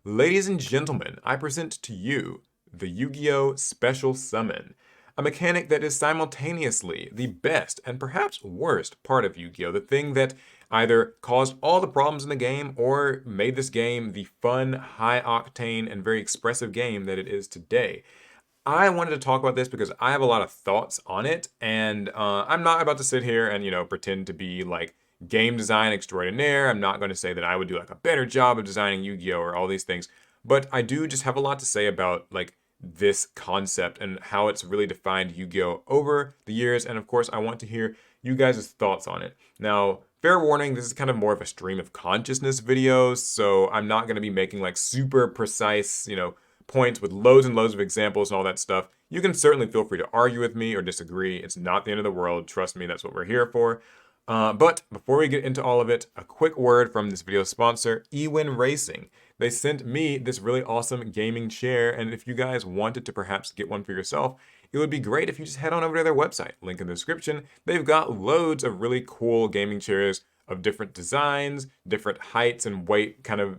Ladies and gentlemen, I present to you the Yu-Gi-Oh! Special Summon, a mechanic that is simultaneously the best and perhaps worst part of Yu-Gi-Oh! The thing that either caused all the problems in the game or made this game the fun, high-octane, and very expressive game that it is today. I wanted to talk about this because I have a lot of thoughts on it, and I'm not about to sit here and pretend to be like game design extraordinaire. I'm not going to say that I would do like a better job of designing Yu-Gi-Oh or all these things, but I do just have a lot to say about like this concept and how it's really defined Yu-Gi-Oh over the years, and of course I want to hear you guys' thoughts on it. Now, fair warning, this is kind of more of a stream of consciousness video, so I'm not going to be making like super precise, points with loads and loads of examples and all that stuff. You can certainly feel free to argue with me or disagree. It's not the end of the world. Trust me, that's what we're here for. But before we get into all of it, a quick word from this video's sponsor, eWin Racing. They sent me this really awesome gaming chair, and if you guys wanted to perhaps get one for yourself, it would be great if you just head on over to their website. Link in the description. They've got loads of really cool gaming chairs of different designs, different heights and weight kind of,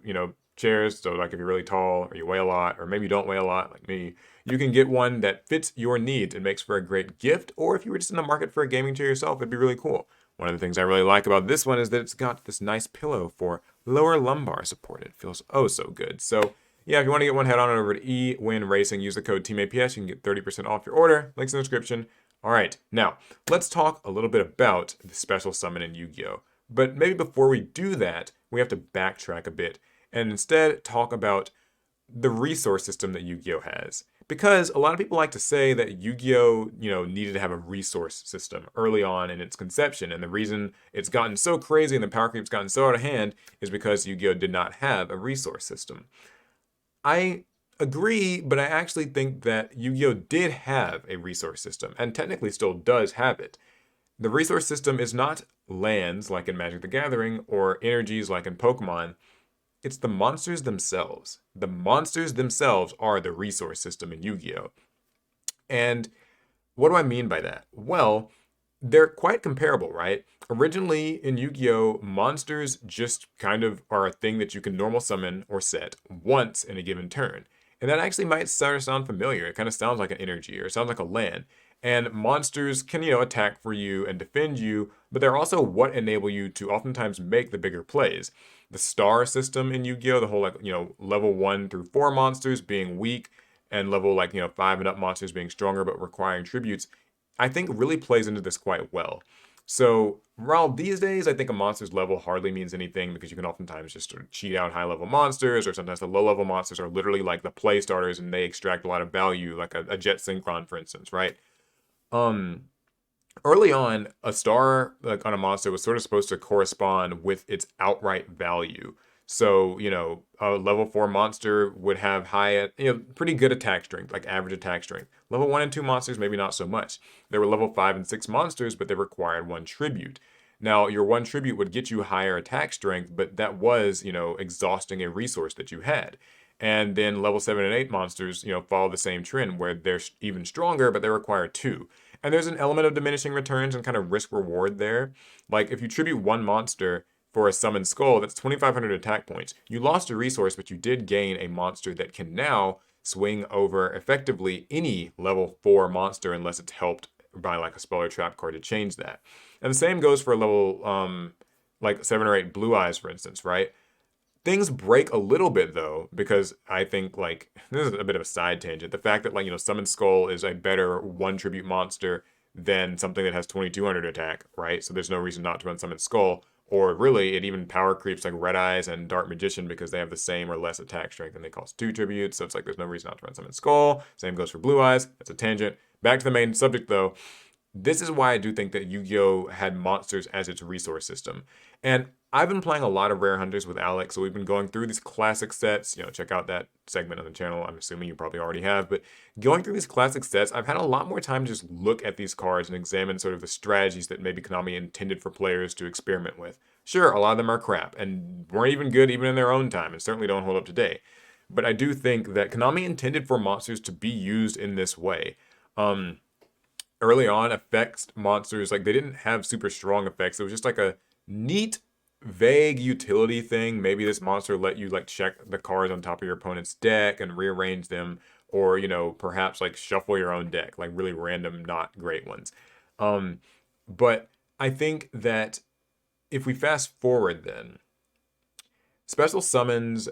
chairs. So like if you're really tall or you weigh a lot, or maybe you don't weigh a lot like me, you can get one that fits your needs and makes for a great gift. Or if you were just in the market for a gaming chair yourself, it'd be really cool. One of the things I really like about this one is that it's got this nice pillow for lower lumbar support. It feels oh so good. So yeah, if you want to get one, head on over to eWin Racing. Use the code TEAMAPS. You can get 30% off your order. Links in the description. All right, now let's talk a little bit about the special summon in Yu-Gi-Oh! But maybe before we do that, we have to backtrack a bit and instead talk about the resource system that Yu-Gi-Oh has. Because a lot of people like to say that Yu-Gi-Oh, needed to have a resource system early on in its conception, and the reason it's gotten so crazy and the power creep's gotten so out of hand is because Yu-Gi-Oh did not have a resource system. I agree, but I actually think that Yu-Gi-Oh did have a resource system, and technically still does have it. The resource system is not lands like in Magic the Gathering or energies like in Pokemon. It's the monsters themselves. The monsters themselves are the resource system in Yu-Gi-Oh! And what do I mean by that? Well, they're quite comparable, right? Originally in Yu-Gi-Oh, monsters just kind of are a thing that you can normal summon or set once in a given turn. And that actually might sort of sound familiar. It kind of sounds like an energy or it sounds like a land. And monsters can, attack for you and defend you, but they're also what enable you to oftentimes make the bigger plays. The star system in Yu-Gi-Oh, the whole like, level 1 through 4 monsters being weak and level like, 5 and up monsters being stronger but requiring tributes, I think really plays into this quite well. So while these days I think a monster's level hardly means anything because you can oftentimes just sort of cheat out high level monsters, or sometimes the low level monsters are literally like the play starters and they extract a lot of value, like a Jet Synchron, for instance, right? Um, Early on, a star like on a monster was sort of supposed to correspond with its outright value. So, a level 4 monster would have high, pretty good attack strength, like average attack strength. Level 1 and 2 monsters, maybe not so much. There were level 5 and 6 monsters, but they required one tribute. Now, your one tribute would get you higher attack strength, but that was, exhausting a resource that you had. And then level 7 and 8 monsters, follow the same trend where they're even stronger, but they require two. And there's an element of diminishing returns and kind of risk reward there. Like if you tribute one monster for a summoned skull, that's 2,500 attack points. You lost a resource, but you did gain a monster that can now swing over effectively any level 4 monster unless it's helped by like a spell or trap card to change that. And the same goes for level like 7 or 8 blue eyes, for instance, right? Things break a little bit though, because I think like this is a bit of a side tangent. The fact that like Summon Skull is a better one tribute monster than something that has 2,200 attack, right? So there's no reason not to run Summon Skull. Or really, it even power creeps like Red Eyes and Dark Magician because they have the same or less attack strength and they cost two tributes. So it's like there's no reason not to run Summon Skull. Same goes for Blue Eyes. That's a tangent. Back to the main subject though. This is why I do think that Yu-Gi-Oh had monsters as its resource system. And I've been playing a lot of Rare Hunters with Alex, so we've been going through these classic sets. Check out that segment on the channel. I'm assuming you probably already have, but going through these classic sets, I've had a lot more time to just look at these cards and examine sort of the strategies that maybe Konami intended for players to experiment with. Sure, a lot of them are crap and weren't even good even in their own time and certainly don't hold up today. But I do think that Konami intended for monsters to be used in this way. Early on, effects monsters, like they didn't have super strong effects. It was just like a neat vague utility thing. Maybe this monster let you like check the cards on top of your opponent's deck and rearrange them, or perhaps like shuffle your own deck, like really random, not great ones. Um, but I think that if we fast forward, then special summons,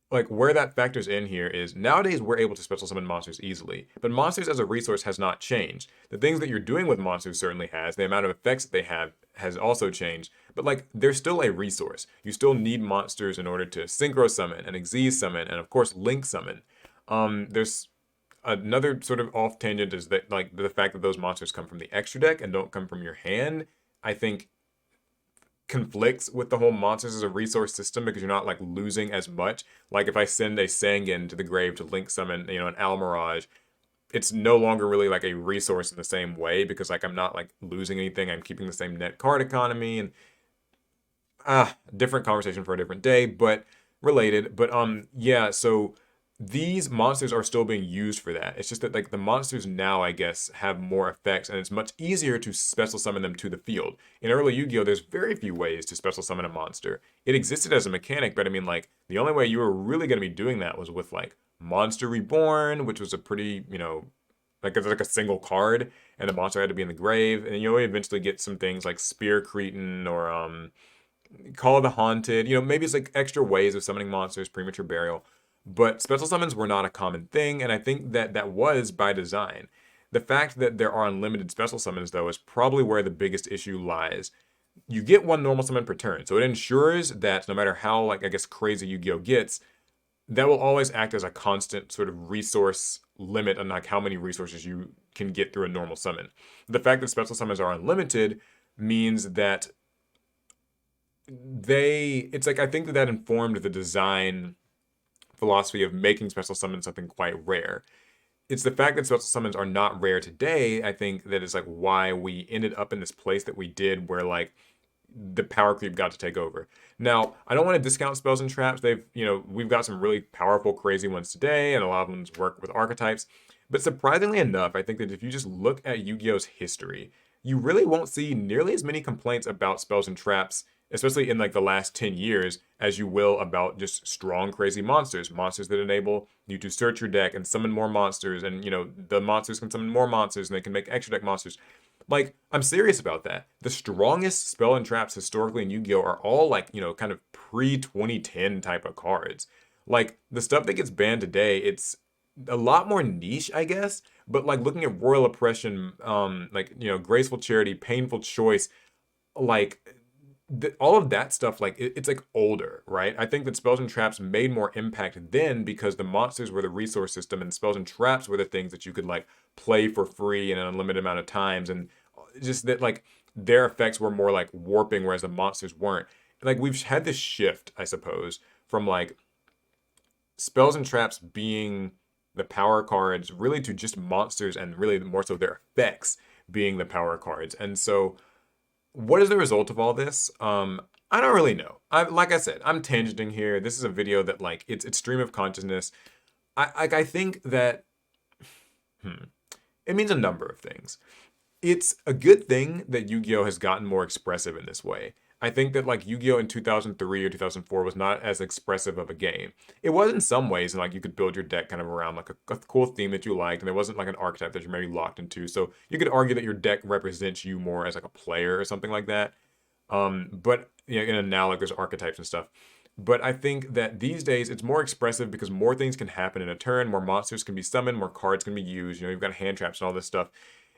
like where that factors in here is nowadays we're able to special summon monsters easily, but monsters as a resource has not changed. The things that you're doing with monsters certainly has. The amount of effects that they have has also changed, but like they're still a resource. You still need monsters in order to synchro summon and exige summon and of course link summon. There's another sort of off tangent is that like the fact that those monsters come from the extra deck and don't come from your hand, I think conflicts with the whole monsters as a resource system because you're not like losing as much. Like if I send a Sangin to the grave to link summon, an Almirage, it's no longer really like a resource in the same way because like I'm not like losing anything. I'm keeping the same net card economy and different conversation for a different day, but related. But yeah, so these monsters are still being used for that. It's just that like the monsters now, I guess, have more effects and it's much easier to special summon them to the field. In early Yu-Gi-Oh, there's very few ways to special summon a monster. It existed as a mechanic, but I mean like the only way you were really going to be doing that was with like Monster Reborn, which was a pretty, like it's like a single card and the monster had to be in the grave. And you eventually get some things like Spear Cretin or Call of the Haunted. Maybe it's like extra ways of summoning monsters, premature burial. But special summons were not a common thing, and I think that that was by design. The fact that there are unlimited special summons, though, is probably where the biggest issue lies. You get one normal summon per turn, so it ensures that no matter how, like, I guess, crazy Yu-Gi-Oh gets, that will always act as a constant sort of resource limit on like how many resources you can get through a normal summon. The fact that special summons are unlimited means that it's like I think that that informed the design philosophy of making special summons something quite rare. It's the fact that special summons are not rare today, I think, that is like why we ended up in this place that we did where like the power creep got to take over. Now, I don't want to discount spells and traps. We've got some really powerful, crazy ones today, and a lot of them work with archetypes. But surprisingly enough, I think that if you just look at Yu-Gi-Oh's history, you really won't see nearly as many complaints about spells and traps, especially in like the last 10 years, as you will about just strong, crazy monsters. Monsters that enable you to search your deck and summon more monsters, and the monsters can summon more monsters and they can make extra deck monsters. Like, I'm serious about that. The strongest spell and traps historically in Yu-Gi-Oh! Are all like, kind of pre-2010 type of cards. Like, the stuff that gets banned today, it's a lot more niche, I guess. But like looking at Royal Oppression, like, Graceful Charity, Painful Choice, like all of that stuff, like it's like older, right? I think that spells and traps made more impact then because the monsters were the resource system and spells and traps were the things that you could like play for free in an unlimited amount of times, and just that like their effects were more like warping, whereas the monsters weren't. Like we've had this shift, I suppose, from like spells and traps being the power cards really to just monsters and really more so their effects being the power cards. And so what is the result of all this? I don't really know. Like I said, I'm tangenting here. This is a video that like it's stream of consciousness. I think that it means a number of things. It's a good thing that Yu-Gi-Oh has gotten more expressive in this way. I think that like Yu-Gi-Oh in 2003 or 2004 was not as expressive of a game. It was in some ways, and like you could build your deck kind of around like a cool theme that you liked, and there wasn't like an archetype that you're maybe locked into. So you could argue that your deck represents you more as like a player or something like that. But in analogous archetypes and stuff. But I think that these days it's more expressive because more things can happen in a turn, more monsters can be summoned, more cards can be used. You've got hand traps and all this stuff.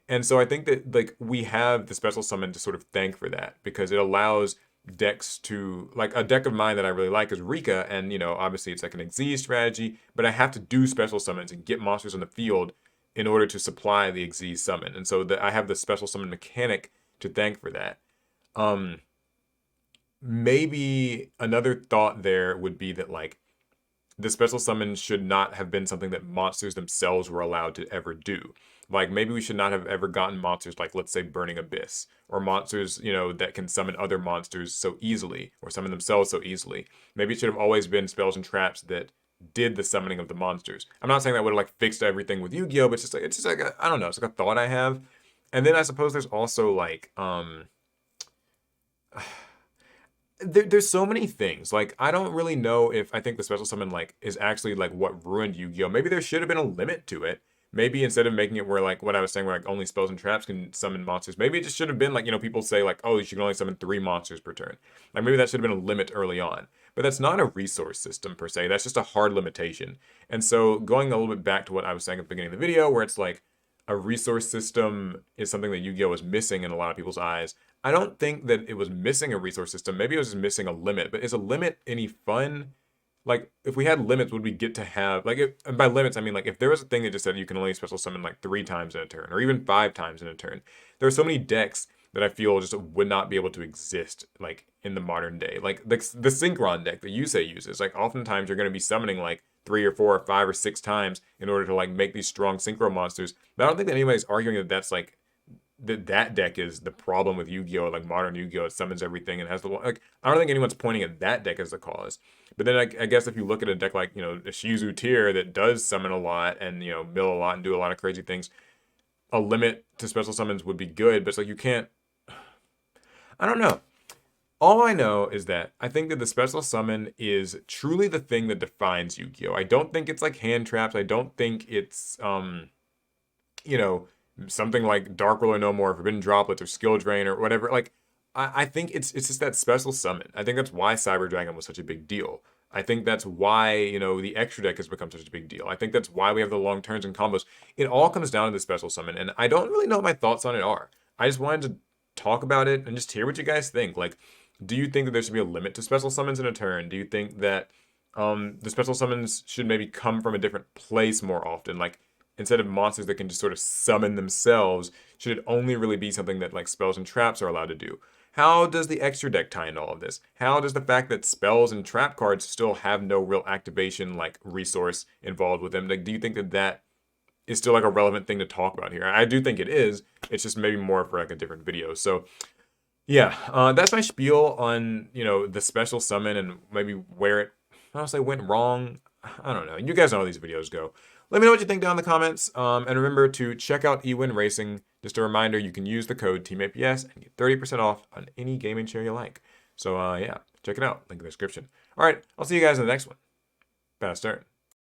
And so I think that like we have the special summon to sort of thank for that because it allows decks to like a deck of mine that I really like is Rika, and obviously it's like an exige strategy, but I have to do special summons and get monsters on the field in order to supply the exige summon. And so I have the special summon mechanic to thank for that. Maybe another thought there would be that like the special summon should not have been something that monsters themselves were allowed to ever do. Like maybe we should not have ever gotten monsters like, let's say, Burning Abyss, or monsters, that can summon other monsters so easily or summon themselves so easily. Maybe it should have always been spells and traps that did the summoning of the monsters. I'm not saying that would have like fixed everything with Yu-Gi-Oh, but it's just like I don't know, it's like a thought I have. And then I suppose there's also like there's so many things. Like, I don't really know if I think the special summon like is actually like what ruined Yu-Gi-Oh. Maybe there should have been a limit to it. Maybe instead of making it where like what I was saying, where like only spells and traps can summon monsters, maybe it just should have been like, people say like, oh, you can only summon 3 monsters per turn. Like maybe that should have been a limit early on. But that's not a resource system per se. That's just a hard limitation. And so going a little bit back to what I was saying at the beginning of the video, where it's like a resource system is something that Yu-Gi-Oh was missing in a lot of people's eyes. I don't think that it was missing a resource system. Maybe it was just missing a limit. But is a limit any fun? Like, if we had limits, would we get to have like? And by limits, I mean like if there was a thing that just said you can only special summon like 3 times in a turn, or even 5 times in a turn. There are so many decks that I feel just would not be able to exist like in the modern day. Like the Synchron deck that Yusei uses. Like oftentimes you're going to be summoning like 3 or 4 or 5 or 6 times in order to like make these strong synchro monsters. But I don't think that anybody's arguing that that's like that deck is the problem with Yu-Gi-Oh! Like modern Yu-Gi-Oh! It summons everything and has the like. I don't think anyone's pointing at that deck as the cause. But then I guess if you look at a deck like a Shizu tier that does summon a lot and mill a lot and do a lot of crazy things, a limit to special summons would be good. But it's like you can't. I don't know. All I know is that I think that the special summon is truly the thing that defines Yu-Gi-Oh! I don't think it's like hand traps. I don't think it's you know, something like Dark Ruler No More, Forbidden Droplets, or Skill Drain, or whatever. Like, I think it's just that special summon. I think that's why Cyber Dragon was such a big deal. I think that's why, the extra deck has become such a big deal. I think that's why we have the long turns and combos. It all comes down to the special summon, and I don't really know what my thoughts on it are. I just wanted to talk about it and just hear what you guys think. Like, do you think that there should be a limit to special summons in a turn? Do you think that the special summons should maybe come from a different place more often? Like, instead of monsters that can just sort of summon themselves, should it only really be something that like spells and traps are allowed to do? How does the extra deck tie into all of this? How does the fact that spells and trap cards still have no real activation like resource involved with them? Like, do you think that that is still like a relevant thing to talk about here? I do think it is. It's just maybe more for like a different video. So yeah, that's my spiel on the special summon and maybe where it honestly went wrong. I don't know. You guys know how these videos go. Let me know what you think down in the comments. And remember to check out eWin Racing. Just a reminder, you can use the code TeamAPS and get 30% off on any gaming chair you like. So yeah, check it out. Link in the description. All right, I'll see you guys in the next one. Fast start.